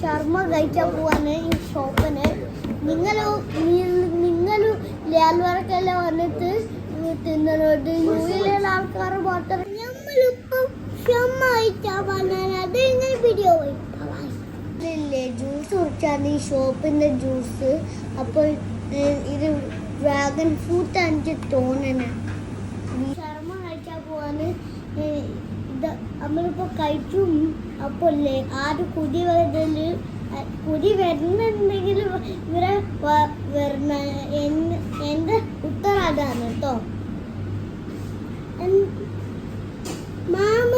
ഷർമ്മ കഴിച്ചാൽ പോവാണ് ഈ ഷോപ്പിന്. നിങ്ങളും ലാൽവർക്കെല്ലാം വന്നിട്ട് തിന്നുന്നത് യുഎയിലുള്ള ആൾക്കാർ മാത്രം. നമ്മളിപ്പം ഷർമ്മ കഴിച്ചാൽ പറഞ്ഞാൽ അത് ഇങ്ങനെ വീഡിയോ ഇല്ലേ ജ്യൂസ് കുടിച്ചാണ് ഈ ഷോപ്പിൻ്റെ ജ്യൂസ്. അപ്പോൾ ഇത് ഡ്രാഗൺ ഫ്രൂട്ട് എനിക്ക് തോന്നണേ. ഷർമ്മ കഴിച്ചാൽ പോവാണ്. ഇത് നമ്മളിപ്പോൾ കഴിക്കും. അപ്പോൾ അല്ലേ ആരും കുടി വരുന്നുണ്ടെങ്കിൽ ഇവരെ വരുന്ന എൻ്റെ ഉത്തരം അതാണ് കേട്ടോ. മാമ